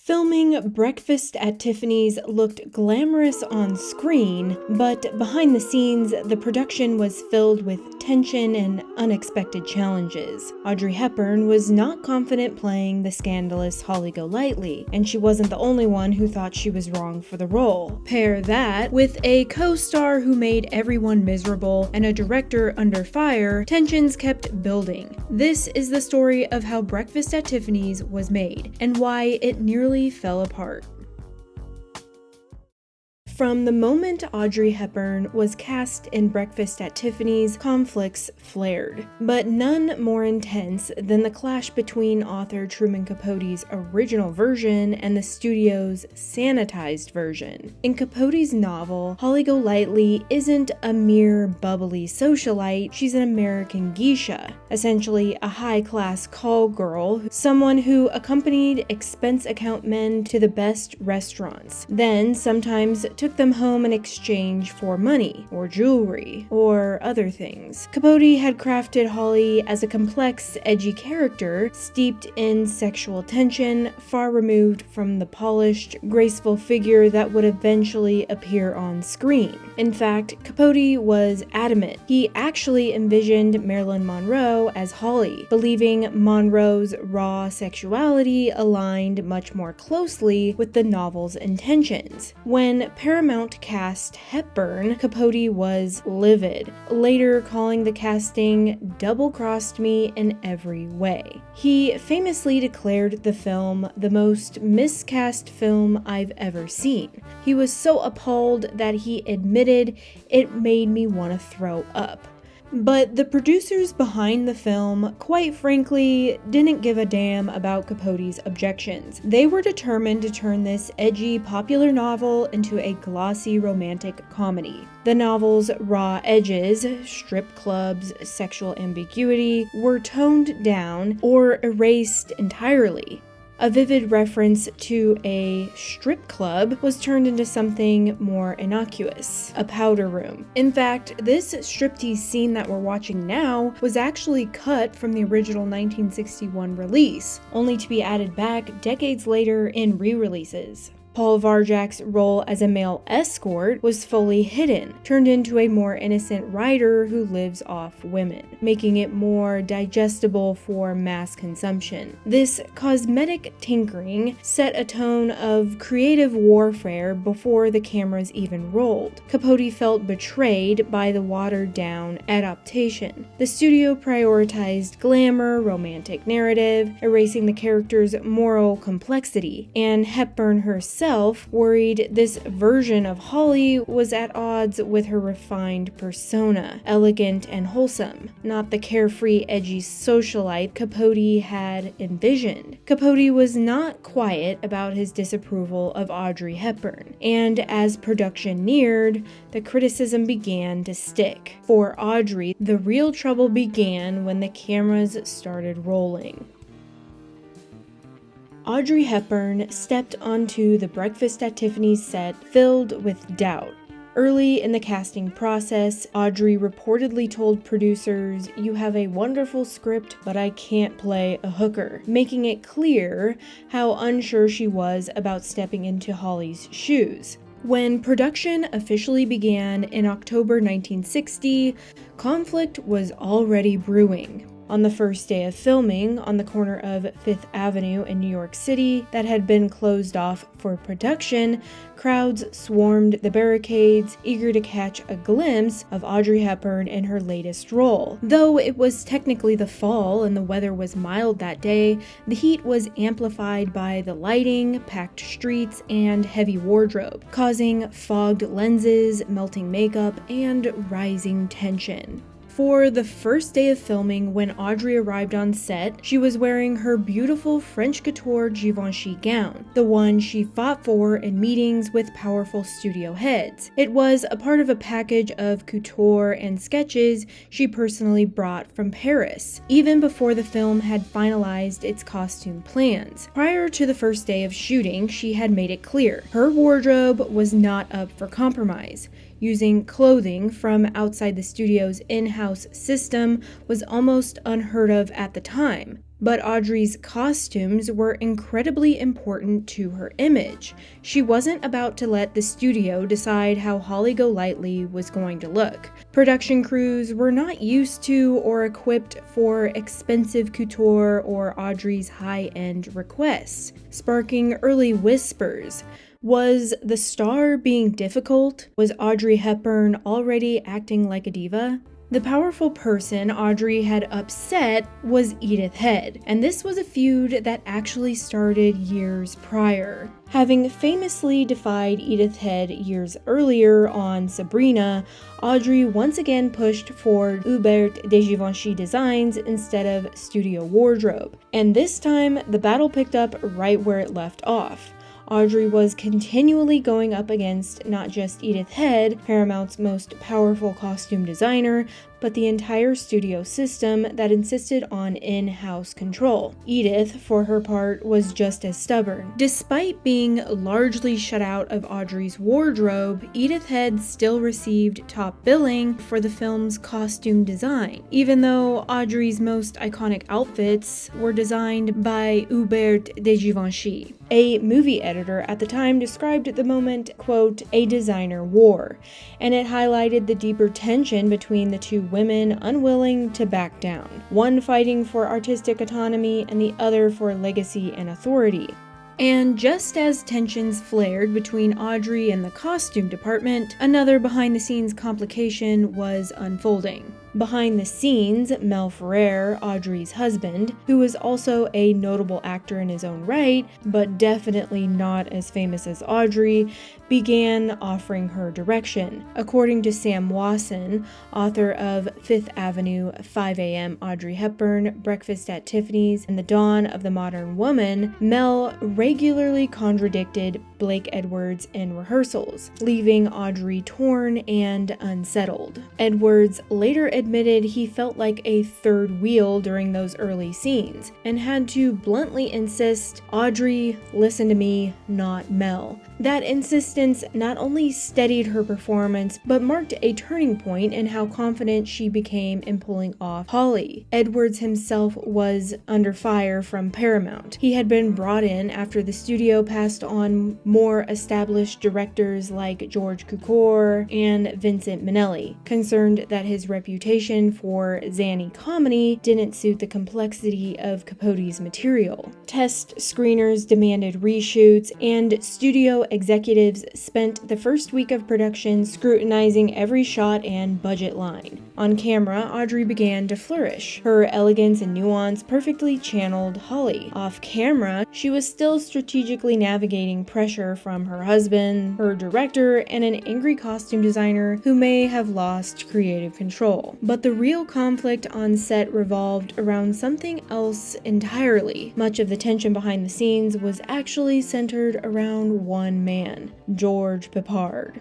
Filming Breakfast at Tiffany's looked glamorous on screen, but behind the scenes, the production was filled with tension and unexpected challenges. Audrey Hepburn was not confident playing the scandalous Holly Golightly, and she wasn't the only one who thought she was wrong for the role. Pair that with a co-star who made everyone miserable and a director under fire, tensions kept building. This is the story of how Breakfast at Tiffany's was made, and why it nearly fell apart. From the moment Audrey Hepburn was cast in Breakfast at Tiffany's, conflicts flared, but none more intense than the clash between author Truman Capote's original version and the studio's sanitized version. In Capote's novel, Holly Golightly isn't a mere bubbly socialite, she's an American geisha, essentially a high-class call girl, someone who accompanied expense account men to the best restaurants, then sometimes took them home in exchange for money, or jewelry, or other things. Capote had crafted Holly as a complex, edgy character, steeped in sexual tension, far removed from the polished, graceful figure that would eventually appear on screen. In fact, Capote was adamant. He actually envisioned Marilyn Monroe as Holly, believing Monroe's raw sexuality aligned much more closely with the novel's intentions. When Paramount cast Hepburn, Capote was livid, later calling the casting double-crossed me in every way. He famously declared the film the most miscast film I've ever seen. He was so appalled that he admitted it made me want to throw up. But the producers behind the film, quite frankly, didn't give a damn about Capote's objections. They were determined to turn this edgy, popular novel into a glossy romantic comedy. The novel's raw edges, strip clubs, sexual ambiguity, were toned down or erased entirely. A vivid reference to a strip club was turned into something more innocuous, a powder room. In fact, this striptease scene that we're watching now was actually cut from the original 1961 release, only to be added back decades later in re-releases. Paul Varjak's role as a male escort was fully hidden, turned into a more innocent writer who lives off women, making it more digestible for mass consumption. This cosmetic tinkering set a tone of creative warfare before the cameras even rolled. Capote felt betrayed by the watered-down adaptation. The studio prioritized glamour, romantic narrative, erasing the character's moral complexity, and Hepburn herself worried this version of Holly was at odds with her refined persona, elegant and wholesome, not the carefree, edgy socialite Capote had envisioned. Capote was not quiet about his disapproval of Audrey Hepburn, and as production neared, the criticism began to stick. For Audrey, the real trouble began when the cameras started rolling. Audrey Hepburn stepped onto the Breakfast at Tiffany's set filled with doubt. Early in the casting process, Audrey reportedly told producers, "You have a wonderful script, but I can't play a hooker," making it clear how unsure she was about stepping into Holly's shoes. When production officially began in October 1960, conflict was already brewing. On the first day of filming, on the corner of Fifth Avenue in New York City that had been closed off for production, crowds swarmed the barricades, eager to catch a glimpse of Audrey Hepburn in her latest role. Though it was technically the fall and the weather was mild that day, the heat was amplified by the lighting, packed streets, and heavy wardrobe, causing fogged lenses, melting makeup, and rising tension. For the first day of filming, when Audrey arrived on set, she was wearing her beautiful French couture Givenchy gown, the one she fought for in meetings with powerful studio heads. It was a part of a package of couture and sketches she personally brought from Paris, even before the film had finalized its costume plans. Prior to the first day of shooting, she had made it clear her wardrobe was not up for compromise. Using clothing from outside the studio's in-house system was almost unheard of at the time. But Audrey's costumes were incredibly important to her image. She wasn't about to let the studio decide how Holly Golightly was going to look. Production crews were not used to or equipped for expensive couture or Audrey's high-end requests, sparking early whispers. Was the star being difficult? Was Audrey Hepburn already acting like a diva? The powerful person Audrey had upset was Edith Head, and this was a feud that actually started years prior. Having famously defied Edith Head years earlier on Sabrina, Audrey once again pushed for Hubert de Givenchy designs instead of studio wardrobe, and this time the battle picked up right where it left off. Audrey was continually going up against not just Edith Head, Paramount's most powerful costume designer, but the entire studio system that insisted on in-house control. Edith, for her part, was just as stubborn. Despite being largely shut out of Audrey's wardrobe, Edith Head still received top billing for the film's costume design, even though Audrey's most iconic outfits were designed by Hubert de Givenchy. A movie editor at the time described the moment, quote, "a designer war," and it highlighted the deeper tension between the two women unwilling to back down, one fighting for artistic autonomy and the other for legacy and authority. And just as tensions flared between Audrey and the costume department, another behind-the-scenes complication was unfolding. Behind the scenes, Mel Ferrer, Audrey's husband, who was also a notable actor in his own right, but definitely not as famous as Audrey, began offering her direction. According to Sam Wasson, author of Fifth Avenue, 5 a.m. Audrey Hepburn, Breakfast at Tiffany's, and The Dawn of the Modern Woman, Mel regularly contradicted Blake Edwards in rehearsals, leaving Audrey torn and unsettled. Edwards later admitted he felt like a third wheel during those early scenes, and had to bluntly insist, "Audrey, listen to me, not Mel." That insistence not only steadied her performance, but marked a turning point in how confident she became in pulling off Holly. Edwards himself was under fire from Paramount. He had been brought in after the studio passed on more established directors like George Peppard and Vincent Minnelli, concerned that his reputation for zany comedy didn't suit the complexity of Capote's material. Test screeners demanded reshoots, and studio executives spent the first week of production scrutinizing every shot and budget line. On camera, Audrey began to flourish. Her elegance and nuance perfectly channeled Holly. Off camera, she was still strategically navigating pressure from her husband, her director, and an angry costume designer who may have lost creative control. But the real conflict on set revolved around something else entirely. Much of the tension behind the scenes was actually centered around one man, George Peppard.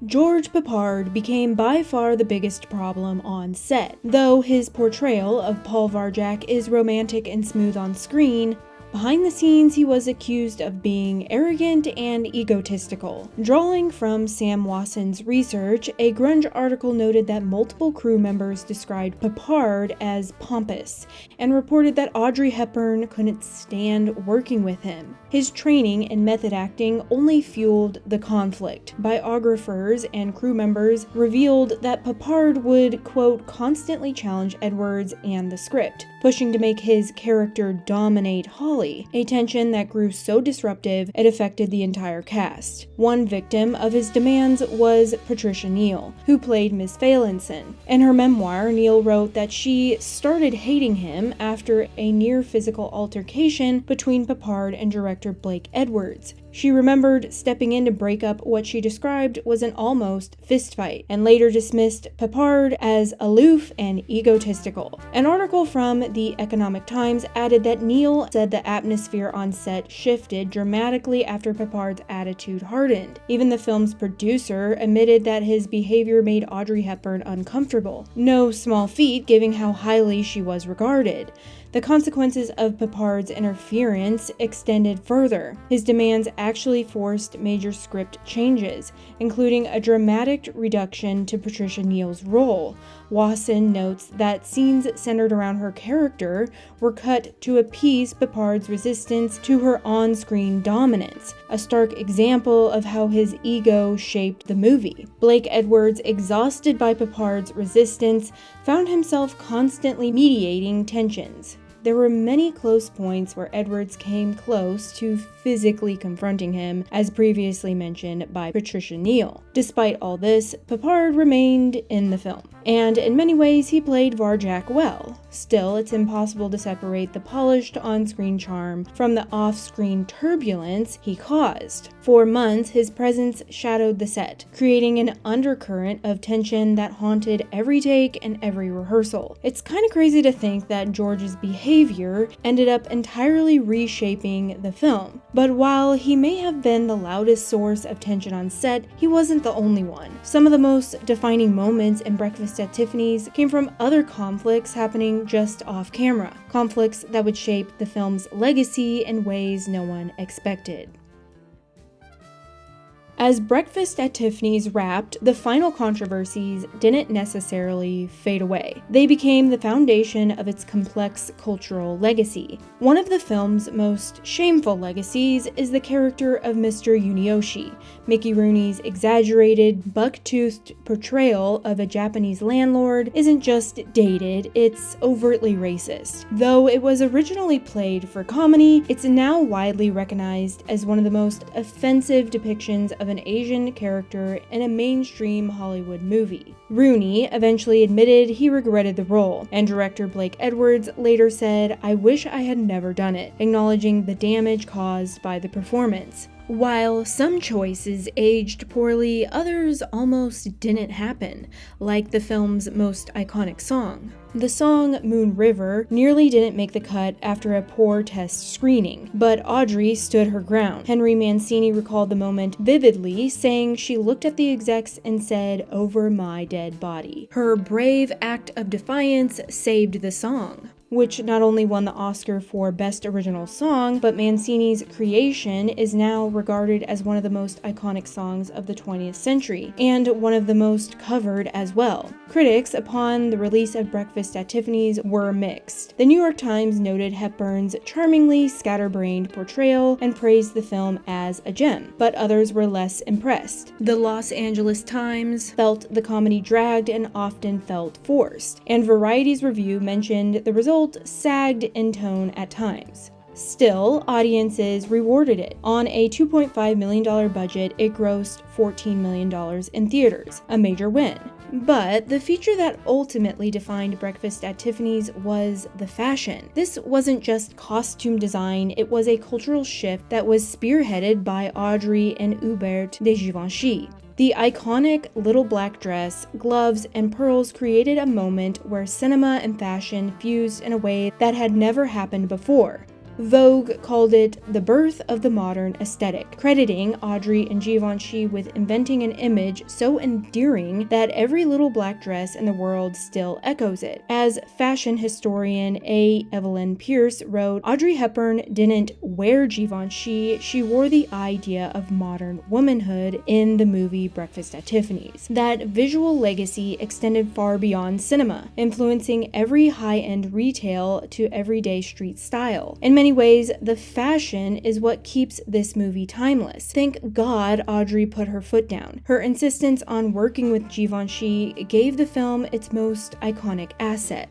George Peppard became by far the biggest problem on set. Though his portrayal of Paul Varjak is romantic and smooth on screen, behind the scenes, he was accused of being arrogant and egotistical. Drawing from Sam Wasson's research, a grunge article noted that multiple crew members described Papard as pompous and reported that Audrey Hepburn couldn't stand working with him. His training in method acting only fueled the conflict. Biographers and crew members revealed that Papard would, quote, constantly challenge Edwards and the script, pushing to make his character dominate Holly, a tension that grew so disruptive it affected the entire cast. One victim of his demands was Patricia Neal, who played Miss Phelanson. In her memoir, Neal wrote that she started hating him after a near-physical altercation between Papard and director Blake Edwards. She remembered stepping in to break up what she described was an almost fistfight, and later dismissed Papard as aloof and egotistical. An article from the Economic Times added that Neal said the atmosphere on set shifted dramatically after Papard's attitude hardened. Even the film's producer admitted that his behavior made Audrey Hepburn uncomfortable. No small feat, given how highly she was regarded. The consequences of Papard's interference extended further. His demands actually forced major script changes, including a dramatic reduction to Patricia Neal's role. Wasson notes that scenes centered around her character were cut to appease Papard's resistance to her on-screen dominance, a stark example of how his ego shaped the movie. Blake Edwards, exhausted by Papard's resistance, found himself constantly mediating tensions. There were many close points where Edwards came close to physically confronting him, as previously mentioned by Patricia Neal. Despite all this, Papard remained in the film, and in many ways he played Varjak well. Still, it's impossible to separate the polished on-screen charm from the off-screen turbulence he caused. For months, his presence shadowed the set, creating an undercurrent of tension that haunted every take and every rehearsal. It's kind of crazy to think that George's behavior ended up entirely reshaping the film. But while he may have been the loudest source of tension on set, he wasn't the only one. Some of the most defining moments in Breakfast at Tiffany's came from other conflicts happening just off camera, conflicts that would shape the film's legacy in ways no one expected. As Breakfast at Tiffany's wrapped, the final controversies didn't necessarily fade away. They became the foundation of its complex cultural legacy. One of the film's most shameful legacies is the character of Mr. Yunioshi. Mickey Rooney's exaggerated, buck-toothed portrayal of a Japanese landlord isn't just dated, it's overtly racist. Though it was originally played for comedy, it's now widely recognized as one of the most offensive depictions of an Asian character in a mainstream Hollywood movie. Rooney eventually admitted he regretted the role, and director Blake Edwards later said, "I wish I had never done it," acknowledging the damage caused by the performance. While some choices aged poorly, others almost didn't happen, like the film's most iconic song. The song Moon River nearly didn't make the cut after a poor test screening, but Audrey stood her ground. Henry Mancini recalled the moment vividly, saying she looked at the execs and said, "Over my dead body." Her brave act of defiance saved the song, which not only won the Oscar for Best Original Song, but Mancini's creation is now regarded as one of the most iconic songs of the 20th century, and one of the most covered as well. Critics, upon the release of Breakfast at Tiffany's, were mixed. The New York Times noted Hepburn's charmingly scatterbrained portrayal and praised the film as a gem, but others were less impressed. The Los Angeles Times felt the comedy dragged and often felt forced, and Variety's review mentioned the result sagged in tone at times. Still, audiences rewarded it. On a $2.5 million budget, it grossed $14 million in theaters, a major win. But the feature that ultimately defined Breakfast at Tiffany's was the fashion. This wasn't just costume design, it was a cultural shift that was spearheaded by Audrey and Hubert de Givenchy. The iconic little black dress, gloves, and pearls created a moment where cinema and fashion fused in a way that had never happened before. Vogue called it the birth of the modern aesthetic, crediting Audrey and Givenchy with inventing an image so endearing that every little black dress in the world still echoes it. As fashion historian A. Evelyn Pierce wrote, Audrey Hepburn didn't wear Givenchy, she wore the idea of modern womanhood in the movie Breakfast at Tiffany's. That visual legacy extended far beyond cinema, influencing every high-end retail to everyday street style. In many ways, the fashion is what keeps this movie timeless. Thank God Audrey put her foot down. Her insistence on working with Givenchy gave the film its most iconic asset.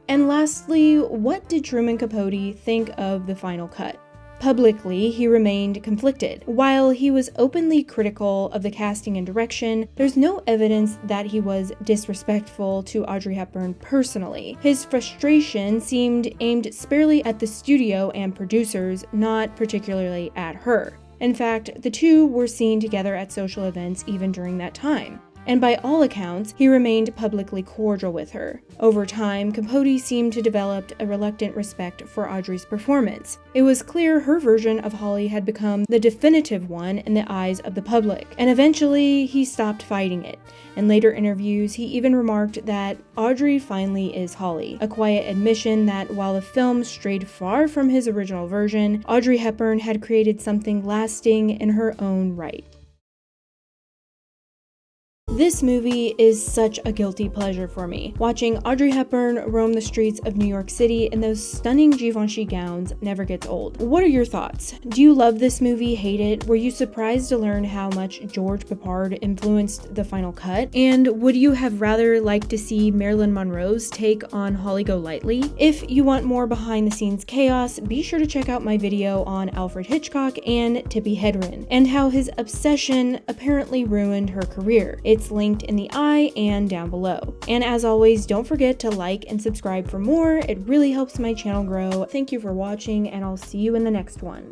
And lastly, what did Truman Capote think of the final cut? Publicly, he remained conflicted. While he was openly critical of the casting and direction, there's no evidence that he was disrespectful to Audrey Hepburn personally. His frustration seemed aimed sparely at the studio and producers, not particularly at her. In fact, the two were seen together at social events even during that time. And by all accounts, he remained publicly cordial with her. Over time, Capote seemed to develop a reluctant respect for Audrey's performance. It was clear her version of Holly had become the definitive one in the eyes of the public, and eventually he stopped fighting it. In later interviews, he even remarked that Audrey finally is Holly, a quiet admission that while the film strayed far from his original version, Audrey Hepburn had created something lasting in her own right. This movie is such a guilty pleasure for me. Watching Audrey Hepburn roam the streets of New York City in those stunning Givenchy gowns never gets old. What are your thoughts? Do you love this movie, hate it? Were you surprised to learn how much George Peppard influenced the final cut? And would you have rather liked to see Marilyn Monroe's take on Holly Golightly? If you want more behind the scenes chaos, be sure to check out my video on Alfred Hitchcock and Tippi Hedren, and how his obsession apparently ruined her career. It's linked in the eye and down below. And as always, don't forget to like and subscribe for more. It really helps my channel grow. Thank you for watching, and I'll see you in the next one.